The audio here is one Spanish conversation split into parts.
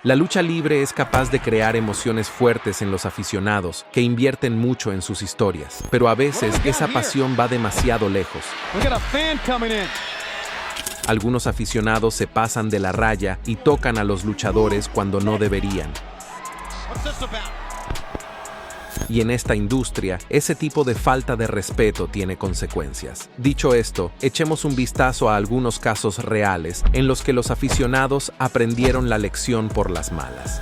La lucha libre es capaz de crear emociones fuertes en los aficionados que invierten mucho en sus historias, pero a veces esa pasión va demasiado lejos. Algunos aficionados se pasan de la raya y tocan a los luchadores cuando no deberían. Y en esta industria, ese tipo de falta de respeto tiene consecuencias. Dicho esto, echemos un vistazo a algunos casos reales en los que los aficionados aprendieron la lección por las malas.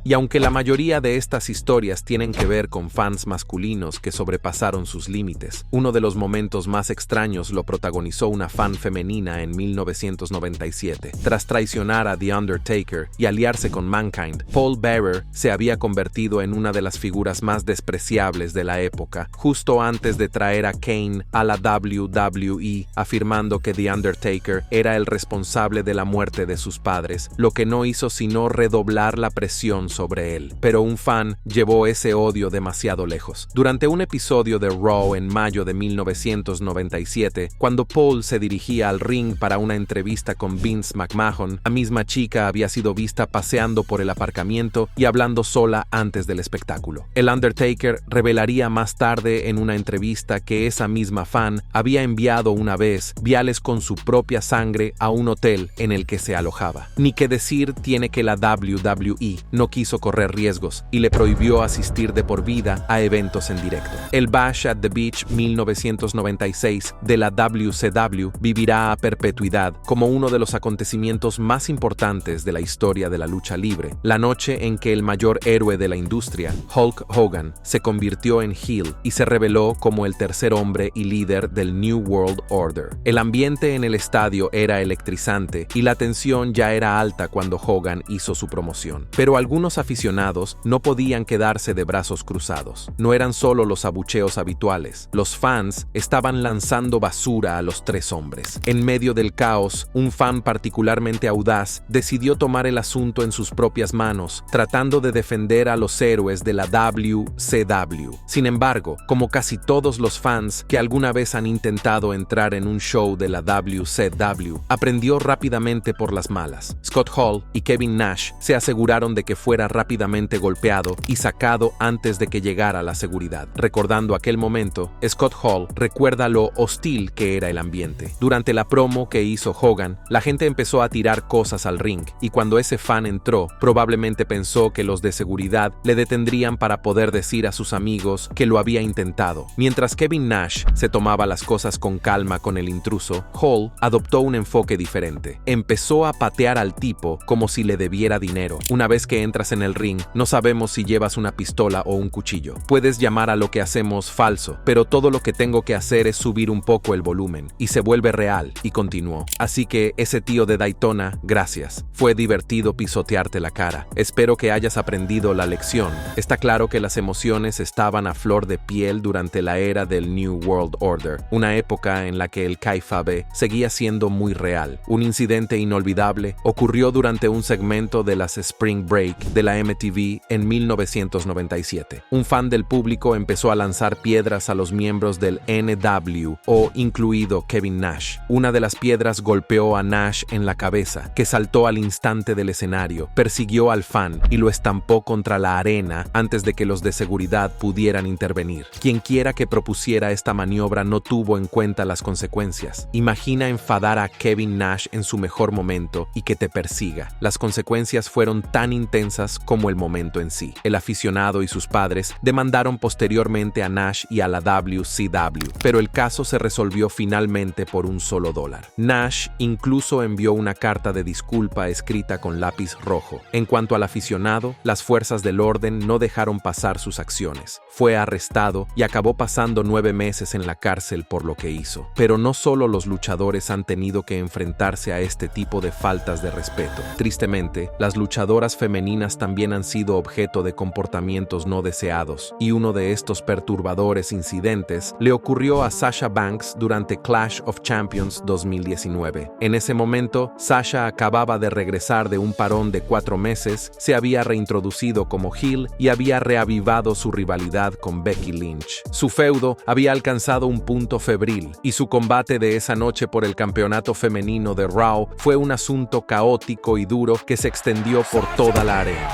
Y aunque la mayoría de estas historias tienen que ver con fans masculinos que sobrepasaron sus límites, uno de los momentos más extraños lo protagonizó una fan femenina en 1997. Tras traicionar a The Undertaker y aliarse con Mankind, Paul Bearer se había convertido en una de las figuras más despreciables de la época, justo antes de traer a Kane a la WWE, afirmando que The Undertaker era el responsable de la muerte de sus padres, lo que no hizo sino redoblar la presión sobre él. Pero un fan llevó ese odio demasiado lejos. Durante un episodio de Raw en mayo de 1997, cuando Paul se dirigía al ring para una entrevista con Vince McMahon, la misma chica había sido vista paseando por el aparcamiento y hablando sola antes del espectáculo. El Undertaker revelaría más tarde en una entrevista que esa misma fan había enviado una vez viales con su propia sangre a un hotel en el que se alojaba. Ni que decir tiene que la WWE no quiso correr riesgos y le prohibió asistir de por vida a eventos en directo. El Bash at the Beach 1996 de la WCW vivirá a perpetuidad como uno de los acontecimientos más importantes de la historia de la lucha libre, la noche en que el mayor héroe de la industria, Hulk Hogan, se convirtió en heel y se reveló como el tercer hombre y líder del New World Order. El ambiente en el estadio era electrizante y la tensión ya era alta cuando Hogan hizo su promoción. Pero algunos aficionados no podían quedarse de brazos cruzados. No eran solo los abucheos habituales. Los fans estaban lanzando basura a los tres hombres. En medio del caos, un fan particularmente audaz decidió tomar el asunto en sus propias manos, tratando de defender a los héroes de la WCW. Sin embargo, como casi todos los fans que alguna vez han intentado entrar en un show de la WCW, aprendió rápidamente por las malas. Scott Hall y Kevin Nash se aseguraron de que fuera rápidamente golpeado y sacado antes de que llegara la seguridad. Recordando aquel momento, Scott Hall recuerda lo hostil que era el ambiente. Durante la promo que hizo Hogan, la gente empezó a tirar cosas al ring y cuando ese fan entró, probablemente pensó que los de seguridad le detendrían para poder decir a sus amigos que lo había intentado. Mientras Kevin Nash se tomaba las cosas con calma con el intruso, Hall adoptó un enfoque diferente. Empezó a patear al tipo como si le debiera dinero. Una vez que entras en el ring, no sabemos si llevas una pistola o un cuchillo. Puedes llamar a lo que hacemos falso, pero todo lo que tengo que hacer es subir un poco el volumen. Y se vuelve real, y continuó. Así que ese tío de Daytona, gracias. Fue divertido pisotearte la cara. Espero que hayas aprendido la lección. Está claro que las emociones estaban a flor de piel durante la era del New World Order, una época en la que el kayfabe seguía siendo muy real. Un incidente inolvidable ocurrió durante un segmento de las Spring Break de la MTV en 1997. Un fan del público empezó a lanzar piedras a los miembros del NWO, incluido Kevin Nash. Una de las piedras golpeó a Nash en la cabeza, que saltó al instante del escenario, persiguió al fan y lo estampó contra la arena antes de que los de seguridad pudieran intervenir. Quienquiera que propusiera esta maniobra no tuvo en cuenta las consecuencias. Imagina enfadar a Kevin Nash en su mejor momento y que te persiga. Las consecuencias fueron tan intensas como el momento en sí. El aficionado y sus padres demandaron posteriormente a Nash y a la WCW, pero el caso se resolvió finalmente por $1. Nash incluso envió una carta de disculpa escrita con lápiz rojo. En cuanto al aficionado, las fuerzas del orden no dejaron pasar sus acciones. Fue arrestado y acabó pasando 9 meses en la cárcel por lo que hizo. Pero no solo los luchadores han tenido que enfrentarse a este tipo de faltas de respeto. Tristemente, las luchadoras femeninas femeninas también han sido objeto de comportamientos no deseados, y uno de estos perturbadores incidentes le ocurrió a Sasha Banks durante Clash of Champions 2019. En ese momento, Sasha acababa de regresar de un parón de 4 meses, se había reintroducido como heel y había reavivado su rivalidad con Becky Lynch. Su feudo había alcanzado un punto febril, y su combate de esa noche por el campeonato femenino de Raw fue un asunto caótico y duro que se extendió por toda la arena.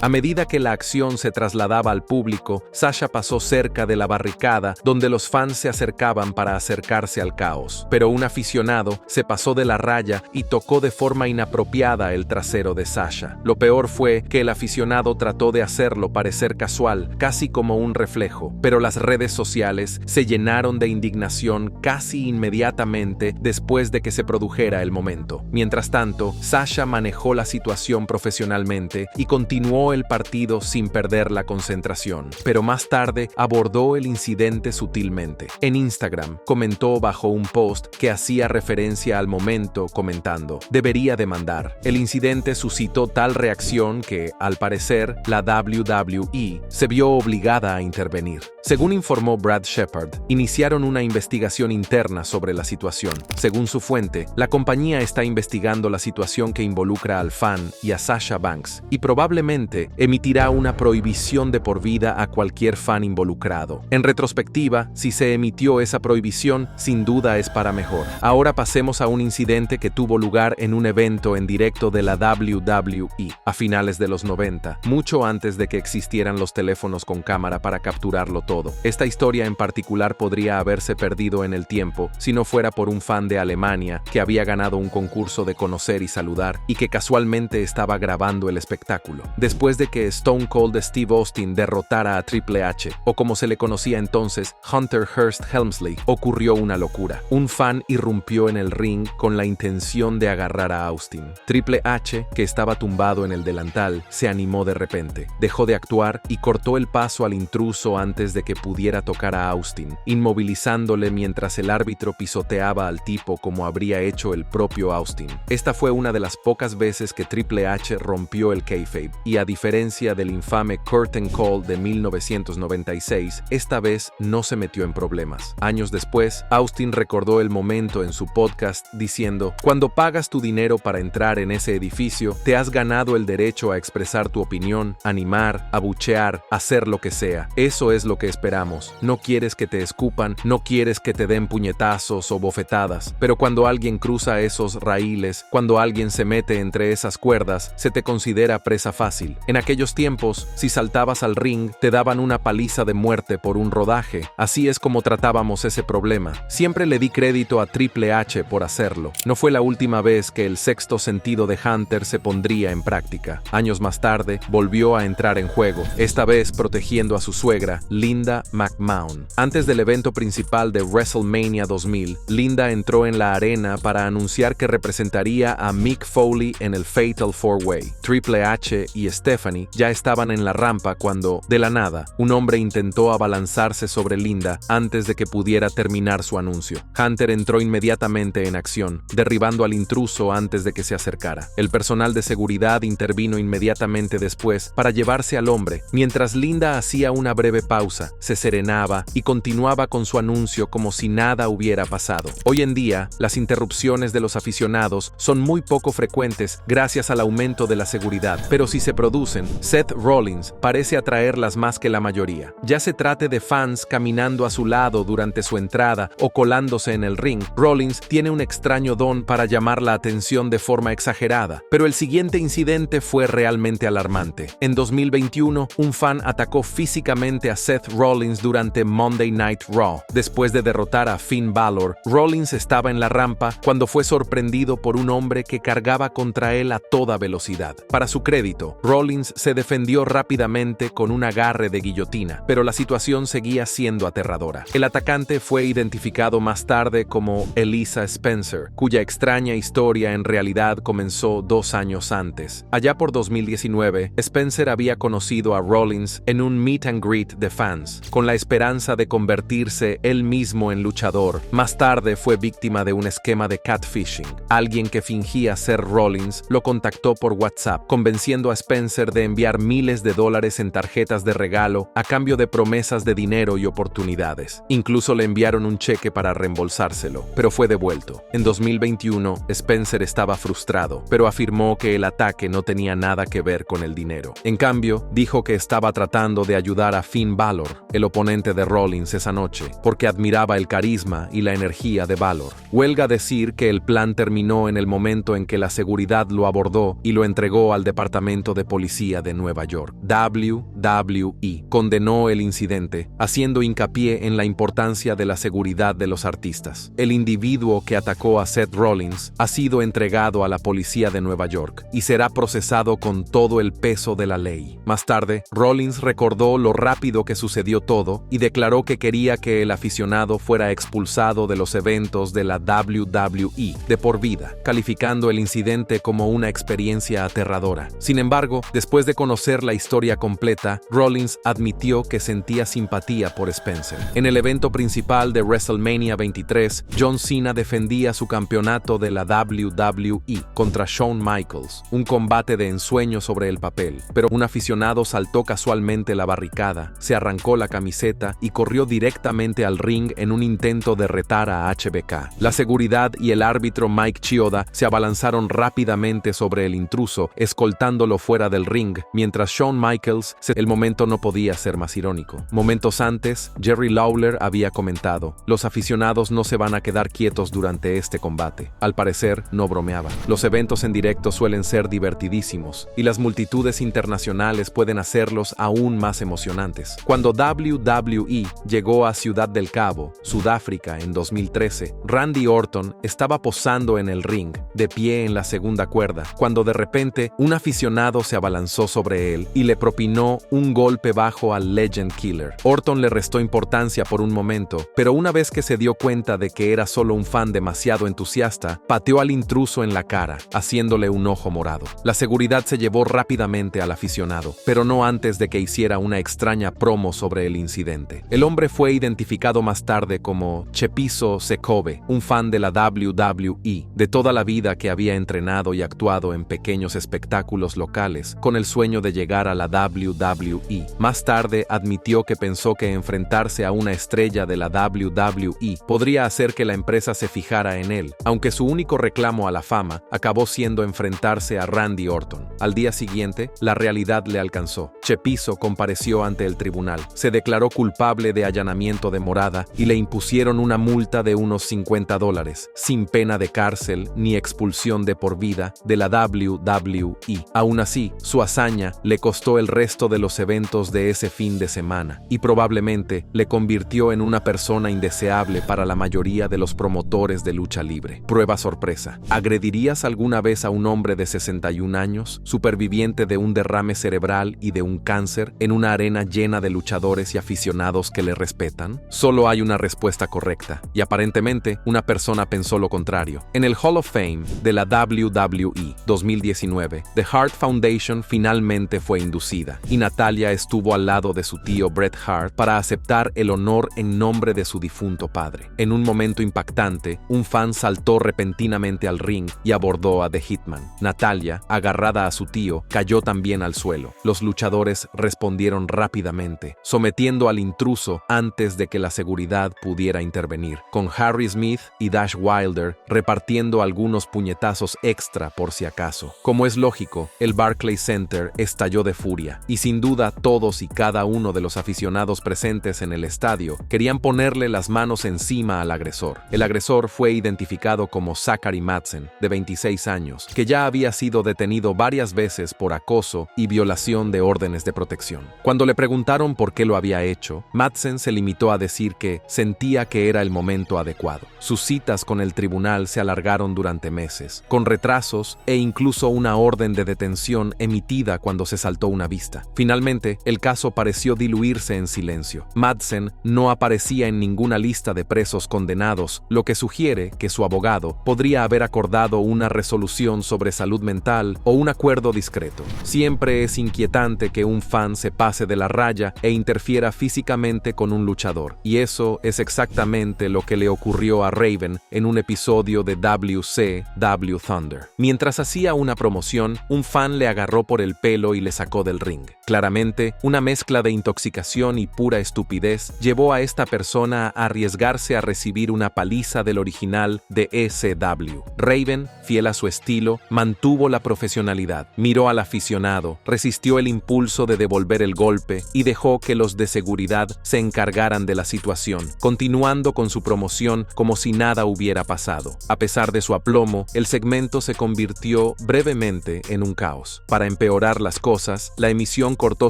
A medida que la acción se trasladaba al público, Sasha pasó cerca de la barricada donde los fans se acercaban para acercarse al caos. Pero un aficionado se pasó de la raya y tocó de forma inapropiada el trasero de Sasha. Lo peor fue que el aficionado trató de hacerlo parecer casual, casi como un reflejo, pero las redes sociales se llenaron de indignación casi inmediatamente después de que se produjera el momento. Mientras tanto, Sasha manejó la situación profesionalmente y continuó el partido sin perder la concentración, pero más tarde abordó el incidente sutilmente. En Instagram comentó bajo un post que hacía referencia al momento comentando: "Debería demandar". El incidente suscitó tal reacción que, al parecer, la WWE se vio obligada a intervenir. Según informó Brad Shepard, iniciaron una investigación interna sobre la situación. Según su fuente, la compañía está investigando la situación que involucra al fan y a Sasha Banks, y probablemente emitirá una prohibición de por vida a cualquier fan involucrado. En retrospectiva, si se emitió esa prohibición, sin duda es para mejor. Ahora pasemos a un incidente que tuvo lugar en un evento en directo de la WWE a finales de los 90, mucho antes de que existieran los teléfonos con cámara para capturarlo todo. Esta historia en particular podría haberse perdido en el tiempo si no fuera por un fan de Alemania que había ganado un concurso de conocer y saludar y que casualmente estaba grabando el espectáculo. Después de que Stone Cold Steve Austin derrotara a Triple H, o como se le conocía entonces, Hunter Hearst Helmsley, ocurrió una locura. Un fan irrumpió en el ring con la intención de agarrar a Austin. Triple H, que estaba tumbado en el delantal, se animó de repente, dejó de actuar y cortó el paso al intruso antes de que pudiera tocar a Austin, inmovilizándole mientras el árbitro pisoteaba al tipo como habría hecho el propio Austin. Esta fue una de las pocas veces que Triple H rompió el kayfabe, y a diferencia del infame Curtain Call de 1996, esta vez no se metió en problemas. Años después, Austin recordó el momento en su podcast diciendo: "Cuando pagas tu dinero para entrar en ese edificio, te has ganado el derecho a expresar tu opinión, animar, abuchear, hacer lo que sea. Eso es lo que esperamos. No quieres que te escupan, no quieres que te den puñetazos o bofetadas, pero cuando alguien cruza esos raíles, cuando alguien se mete entre esas cuerdas, se te considera presa fácil. En aquellos tiempos, si saltabas al ring, te daban una paliza de muerte por un rodaje. Así es como tratábamos ese problema. Siempre le di crédito a Triple H por hacerlo. No fue la última vez que el sexto sentido de Hunter se pondría en práctica. Años más tarde, volvió a entrar en juego, esta vez protegiendo a su suegra, Linda McMahon. Antes del evento principal de WrestleMania 2000, Linda entró en la arena para anunciar que representaría a Mick Foley en el Fatal 4-Way. Triple H y Stephanie ya estaban en la rampa cuando, de la nada, un hombre intentó abalanzarse sobre Linda antes de que pudiera terminar su anuncio. Hunter entró inmediatamente en acción, derribando al intruso antes de que se acercara. El personal de seguridad intervino inmediatamente después para llevarse al hombre, mientras Linda hacía una breve pausa, se serenaba y continuaba con su anuncio como si nada hubiera pasado. Hoy en día, las interrupciones de los aficionados son muy poco frecuentes gracias al aumento de la seguridad, pero si se producen, Seth Rollins parece atraerlas más que la mayoría. Ya se trate de fans caminando a su lado durante su entrada o colándose en el ring, Rollins tiene un extraño don para llamar la atención de forma exagerada. Pero el siguiente incidente fue realmente alarmante. En 2021, un fan atacó físicamente a Seth Rollins durante Monday Night Raw. Después de derrotar a Finn Balor, Rollins estaba en la rampa cuando fue sorprendido por un hombre que cargaba contra él a toda velocidad. Para su crédito, Rollins se defendió rápidamente con un agarre de guillotina, pero la situación seguía siendo aterradora. El atacante fue identificado más tarde como Elisa Spencer, cuya extraña historia en realidad comenzó 2 años antes. Allá por 2019, Spencer había conocido a Rollins en un meet and greet de fans. Rollins, con la esperanza de convertirse él mismo en luchador. Más tarde fue víctima de un esquema de catfishing. Alguien que fingía ser Rollins lo contactó por WhatsApp, convenciendo a Spencer de enviar miles de dólares en tarjetas de regalo a cambio de promesas de dinero y oportunidades. Incluso le enviaron un cheque para reembolsárselo, pero fue devuelto. En 2021, Spencer estaba frustrado, pero afirmó que el ataque no tenía nada que ver con el dinero. En cambio, dijo que estaba tratando de ayudar a Finn Balor, el oponente de Rollins esa noche, porque admiraba el carisma y la energía de Balor. Huelga decir que el plan terminó en el momento en que la seguridad lo abordó y lo entregó al Departamento de Policía de Nueva York. WWE condenó el incidente, haciendo hincapié en la importancia de la seguridad de los artistas. El individuo que atacó a Seth Rollins ha sido entregado a la policía de Nueva York y será procesado con todo el peso de la ley. Más tarde, Rollins recordó lo rápido que sucedió todo y declaró que quería que el aficionado fuera expulsado de los eventos de la WWE de por vida, calificando el incidente como una experiencia aterradora. Sin embargo, después de conocer la historia completa, Rollins admitió que sentía simpatía por Spencer. En el evento principal de WrestleMania 23, John Cena defendía su campeonato de la WWE contra Shawn Michaels, un combate de ensueño sobre el papel, pero un aficionado saltó casualmente la barricada, se arrancó la camiseta y corrió directamente al ring en un intento de retar a HBK. La seguridad y el árbitro Mike Chioda se abalanzaron rápidamente sobre el intruso, escoltándolo fuera del ring, mientras Shawn Michaels el momento no podía ser más irónico. Momentos antes, Jerry Lawler había comentado: "Los aficionados no se van a quedar quietos durante este combate". Al parecer, no bromeaba. Los eventos en directo suelen ser divertidísimos, y las multitudes internacionales pueden hacerlos aún más emocionantes. Cuando WWE llegó a Ciudad del Cabo, Sudáfrica, en 2013, Randy Orton estaba posando en el ring, de pie en la segunda cuerda, cuando de repente un aficionado se abalanzó sobre él y le propinó un golpe bajo al Legend Killer. Orton le restó importancia por un momento, pero una vez que se dio cuenta de que era solo un fan demasiado entusiasta, pateó al intruso en la cara, haciéndole un ojo morado. La seguridad se llevó rápidamente al aficionado, pero no antes de que hiciera una extraña promo sobre el incidente. El hombre fue identificado más tarde como Chepiso Sekobe, un fan de la WWE de toda la vida que había entrenado y actuado en pequeños espectáculos locales con el sueño de llegar a la WWE. Más tarde admitió que pensó que enfrentarse a una estrella de la WWE podría hacer que la empresa se fijara en él, aunque su único reclamo a la fama acabó siendo enfrentarse a Randy Orton. Al día siguiente, la realidad le alcanzó. Chepiso compareció ante el tribunal, se declaró culpable de allanamiento de morada y le impusieron una multa de unos $50, sin pena de cárcel ni expulsión de por vida de la WWE. Aún así, su hazaña le costó el resto de los eventos de ese fin de semana y probablemente le convirtió en una persona indeseable para la mayoría de los promotores de lucha libre. Prueba sorpresa: ¿agredirías alguna vez a un hombre de 61 años, superviviente de un derrame cerebral y de un cáncer, en una arena llena de luchadores y aficionados que le respetan? Solo hay una respuesta correcta, y aparentemente una persona pensó lo contrario. En el Hall of Fame de la WWE 2019, The Hart Foundation finalmente fue inducida, y Natalya estuvo al lado de su tío Bret Hart para aceptar el honor en nombre de su difunto padre. En un momento impactante, un fan saltó repentinamente al ring y abordó a The Hitman. Natalya, agarrada a su tío, cayó también al suelo. Los luchadores respondieron rápidamente, sometiendo al intruso antes de que la seguridad pudiera intervenir, con Harry Smith y Dash Wilder repartiendo algunos puñetazos extra por si acaso. Como es lógico, el Barclays Center estalló de furia, y sin duda todos y cada uno de los aficionados presentes en el estadio querían ponerle las manos encima al agresor. El agresor fue identificado como Zachary Madsen, de 26 años, que ya había sido detenido varias veces por acoso y violación de órdenes de protección. Cuando le preguntaron por qué lo había hecho, Madsen se limitó a decir que sentía que era el momento adecuado. Sus citas con el tribunal se alargaron durante meses, con retrasos e incluso una orden de detención emitida cuando se saltó una vista. Finalmente, el caso pareció diluirse en silencio. Madsen no aparecía en ninguna lista de presos condenados, lo que sugiere que su abogado podría haber acordado una resolución sobre salud mental o un acuerdo discreto. Siempre es inquietante que un fan se pase de la raya e interfiera interfiera físicamente con un luchador. Y eso es exactamente lo que le ocurrió a Raven en un episodio de WCW Thunder. Mientras hacía una promoción, un fan le agarró por el pelo y le sacó del ring. Claramente, una mezcla de intoxicación y pura estupidez llevó a esta persona a arriesgarse a recibir una paliza del original de ECW. Raven, fiel a su estilo, mantuvo la profesionalidad, miró al aficionado, resistió el impulso de devolver el golpe y dejó que los de seguridad se encargaran de la situación, continuando con su promoción como si nada hubiera pasado. A pesar de su aplomo, el segmento se convirtió brevemente en un caos. Para empeorar las cosas, la emisión cortó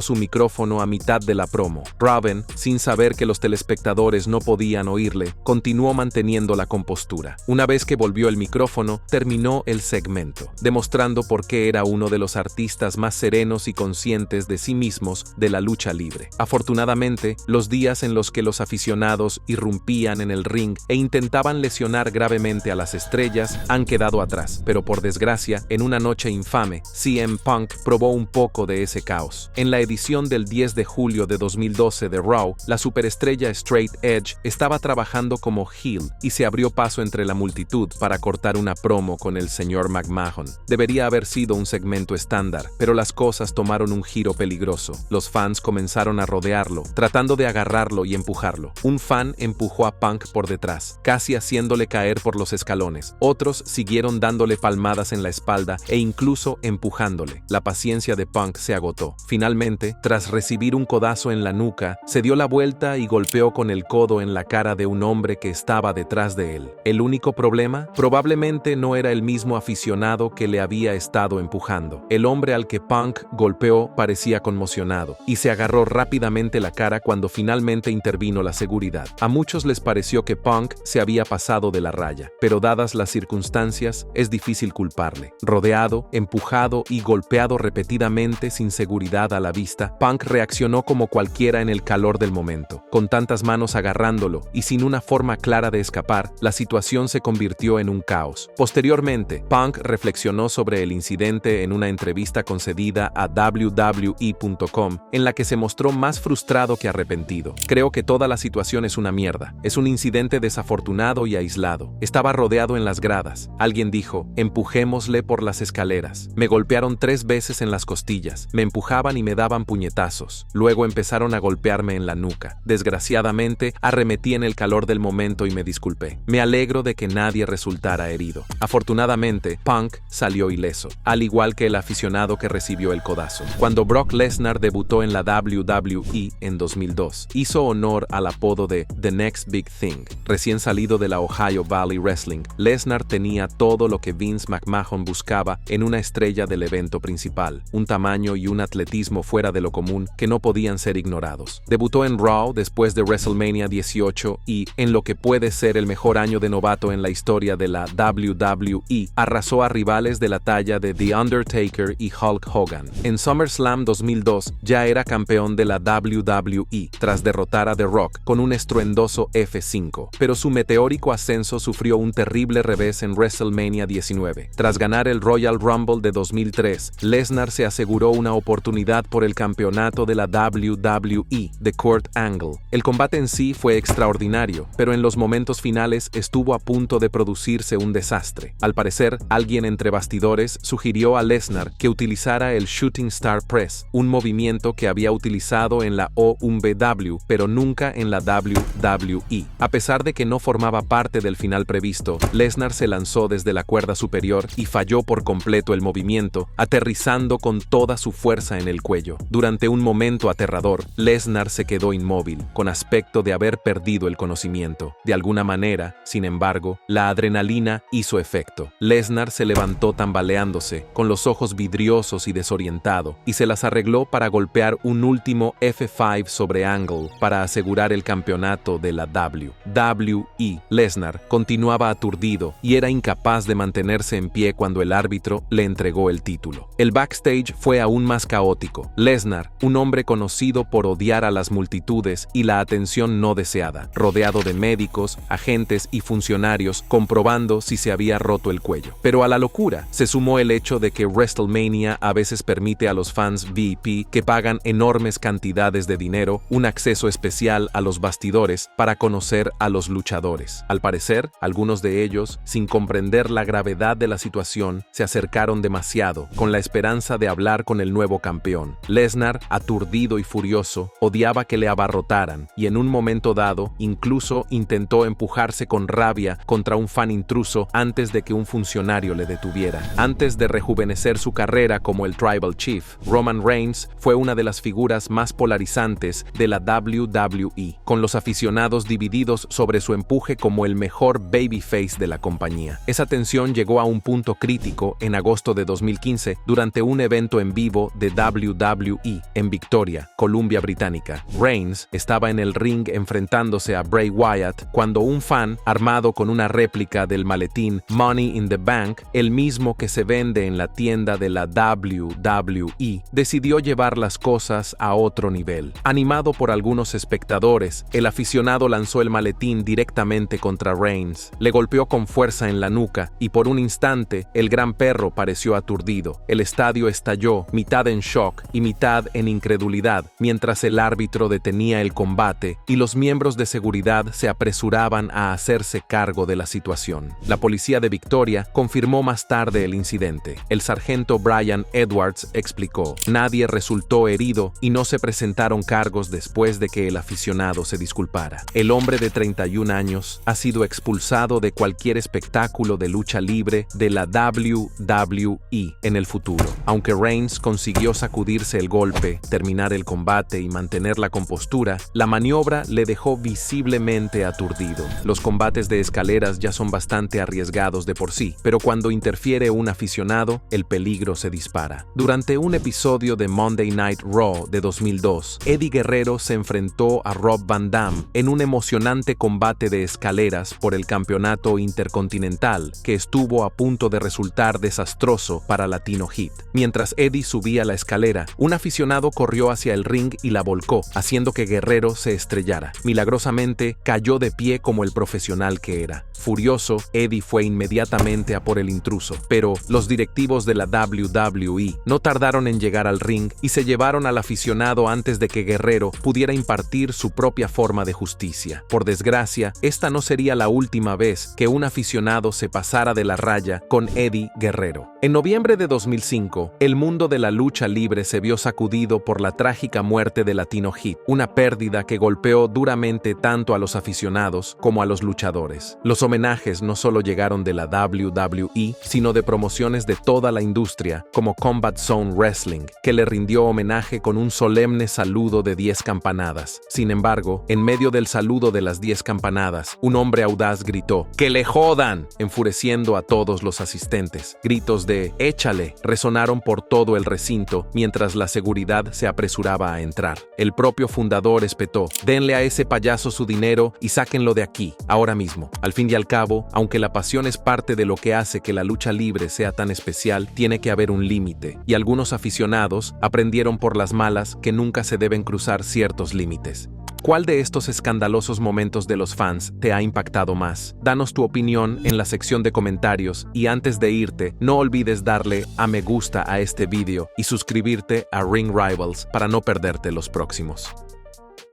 su micrófono a mitad de la promo. Raven, sin saber que los telespectadores no podían oírle, continuó manteniendo la compostura. Una vez que volvió el micrófono, terminó el segmento, demostrando por qué era uno de los artistas más serenos y conscientes de sí mismos de la lucha libre. Afortunadamente, los días en los que los aficionados irrumpían en el ring e intentaban lesionar gravemente a las estrellas han quedado atrás, pero por desgracia, en una noche infame, CM Punk probó un poco de ese caos. En la edición del 10 de julio de 2012 de Raw, la superestrella Straight Edge estaba trabajando como heel y se abrió paso entre la multitud para cortar una promo con el señor McMahon. Debería haber sido un segmento estándar, pero las cosas tomaron un giro peligroso. Los fans comenzaron a rodearlo, tratando de agarrarlo y empujarlo. Un fan empujó a Punk por detrás, casi haciéndole caer por los escalones. Otros siguieron dándole palmadas en la espalda e incluso empujándole. La paciencia de Punk se agotó. Finalmente, tras recibir un codazo en la nuca, se dio la vuelta y golpeó con el codo en la cara de un hombre que estaba detrás de él. El único problema, probablemente no era el mismo aficionado que le había estado empujando. El hombre al que Punk golpeó parecía conmocionado y se agarró rápidamente la cara cuando finalmente intervino la seguridad. A muchos les pareció que Punk se había pasado de la raya, pero dadas las circunstancias, es difícil culparle. Rodeado, empujado y golpeado repetidamente sin seguridad a la vista, Punk reaccionó como cualquiera en el calor del momento. Con tantas manos agarrándolo y sin una forma clara de escapar, la situación se convirtió en un caos. Posteriormente, Punk reflexionó sobre el incidente en una entrevista concedida a WWE.com, en la que se mostró más frustrado que arrepentido. Creo que toda la situación es una mierda. Es un incidente desafortunado y aislado. Estaba rodeado en las gradas. Alguien dijo, empujémosle por las escaleras. Me golpearon 3 veces en las costillas. Me empujaban y me daban puñetazos. Luego empezaron a golpearme en la nuca. Desgraciadamente, arremetí en el calor del momento y me disculpé. Me alegro de que nadie resultara herido. Afortunadamente, Punk salió ileso, al igual que el aficionado que recibió el codazo. Cuando Brock Lesnar debutó en la WWE en 2002, hizo honor al apodo de The Next Big Thing. Recién salido de la Ohio Valley Wrestling, Lesnar tenía todo lo que Vince McMahon buscaba en una estrella del evento principal, un tamaño y un atletismo fuera de lo común que no podían ser ignorados. Debutó en Raw después de WrestleMania 18 y, en lo que puede ser el mejor año de novato en la historia de la WWE, arrasó a rivales de la talla de The Undertaker y Hulk Hogan. En SummerSlam 2002 ya era campeón de la WWE tras derrotar a The Rock con un estruendoso F5, pero su meteórico ascenso sufrió un terrible revés en WrestleMania 19. Tras ganar el Royal Rumble de 2003, Lesnar se aseguró una oportunidad por el campeonato de la WWE de Kurt Angle. El combate en sí fue extraordinario, pero en los momentos finales estuvo a punto de producirse un desastre. Al parecer, alguien entre bastidores sugirió a Lesnar que utilizara el Shooting Star Press, un movimiento que había utilizado en la OVW, pero nunca en la WWE. A pesar de que no formaba parte del final previsto, Lesnar se lanzó desde la cuerda superior y falló por completo el movimiento, aterrizando con toda su fuerza en el cuello. Durante un momento aterrador, Lesnar se quedó inmóvil, con aspecto de haber perdido el conocimiento. De alguna manera, sin embargo, la adrenalina hizo efecto. Lesnar se levantó tambaleándose, con los ojos vidriosos y desorientado, y se las arregló para golpear un último F5 sobre Angle para asegurar el campeonato de la WWE. Lesnar continuaba aturdido y era incapaz de mantenerse en pie cuando el árbitro le entregó el título. El backstage fue aún más caótico. Lesnar, un hombre conocido por odiar a las multitudes y la atención no deseada, rodeado de médicos, agentes y funcionarios comprobando si se había roto el cuello. Pero a la locura se sumó el hecho de que WrestleMania a veces permite a los fans VIP que pagan enormes cantidades cantidades de dinero, un acceso especial a los bastidores para conocer a los luchadores. Al parecer, algunos de ellos, sin comprender la gravedad de la situación, se acercaron demasiado, con la esperanza de hablar con el nuevo campeón. Lesnar, aturdido y furioso, odiaba que le abarrotaran, y en un momento dado, incluso intentó empujarse con rabia contra un fan intruso antes de que un funcionario le detuviera. Antes de rejuvenecer su carrera como el Tribal Chief, Roman Reigns fue una de las figuras más polarizantes de la WWE, con los aficionados divididos sobre su empuje como el mejor babyface de la compañía. Esa tensión llegó a un punto crítico en agosto de 2015 durante un evento en vivo de WWE en Victoria, Columbia Británica. Reigns estaba en el ring enfrentándose a Bray Wyatt cuando un fan, armado con una réplica del maletín Money in the Bank, el mismo que se vende en la tienda de la WWE, decidió llevar las cosas a otro nivel. Animado por algunos espectadores, el aficionado lanzó el maletín directamente contra Reigns, le golpeó con fuerza en la nuca y por un instante el gran perro pareció aturdido. El estadio estalló, mitad en shock y mitad en incredulidad, mientras el árbitro detenía el combate y los miembros de seguridad se apresuraban a hacerse cargo de la situación. La policía de Victoria confirmó más tarde el incidente. El sargento Brian Edwards explicó: nadie resultó herido y no se presentaron cargos después de que el aficionado se disculpara. El hombre de 31 años ha sido expulsado de cualquier espectáculo de lucha libre de la WWE en el futuro. Aunque Reigns consiguió sacudirse el golpe, terminar el combate y mantener la compostura, la maniobra le dejó visiblemente aturdido. Los combates de escaleras ya son bastante arriesgados de por sí, pero cuando interfiere un aficionado, el peligro se dispara. Durante un episodio de Monday Night Raw de 2002, Eddie Guerrero se enfrentó a Rob Van Dam en un emocionante combate de escaleras por el campeonato intercontinental que estuvo a punto de resultar desastroso para Latino Heat. Mientras Eddie subía la escalera, un aficionado corrió hacia el ring y la volcó, haciendo que Guerrero se estrellara. Milagrosamente, cayó de pie como el profesional que era. Furioso, Eddie fue inmediatamente a por el intruso, pero los directivos de la WWE no tardaron en llegar al ring y se llevaron al aficionado antes de que Guerrero pudiera impartir su propia forma de justicia. Por desgracia, esta no sería la última vez que un aficionado se pasara de la raya con Eddie Guerrero. En noviembre de 2005, el mundo de la lucha libre se vio sacudido por la trágica muerte de Latino Heat, una pérdida que golpeó duramente tanto a los aficionados como a los luchadores. Los homenajes no solo llegaron de la WWE, sino de promociones de toda la industria, como Combat Zone Wrestling, que le rindió homenaje con un solemne saludo de 10 campanadas. Sin embargo, en medio del saludo de las 10 campanadas, un hombre audaz gritó: ¡que le jodan!, enfureciendo a todos los asistentes. Gritos de ¡échale!, resonaron por todo el recinto mientras la seguridad se apresuraba a entrar. El propio fundador espetó: denle a ese payaso su dinero y sáquenlo de aquí, ahora mismo. Al fin y al cabo, aunque la pasión es parte de lo que hace que la lucha libre sea tan especial, tiene que haber un límite, y algunos aficionados aprendieron por las malas que nunca se deben cruzar ciertos límites. ¿Cuál de estos escandalosos momentos de los fans te ha impactado más? Danos tu opinión en la sección de comentarios y antes de irte, no olvides darle a me gusta a este video y suscribirte a Ring Rivals para no perderte los próximos.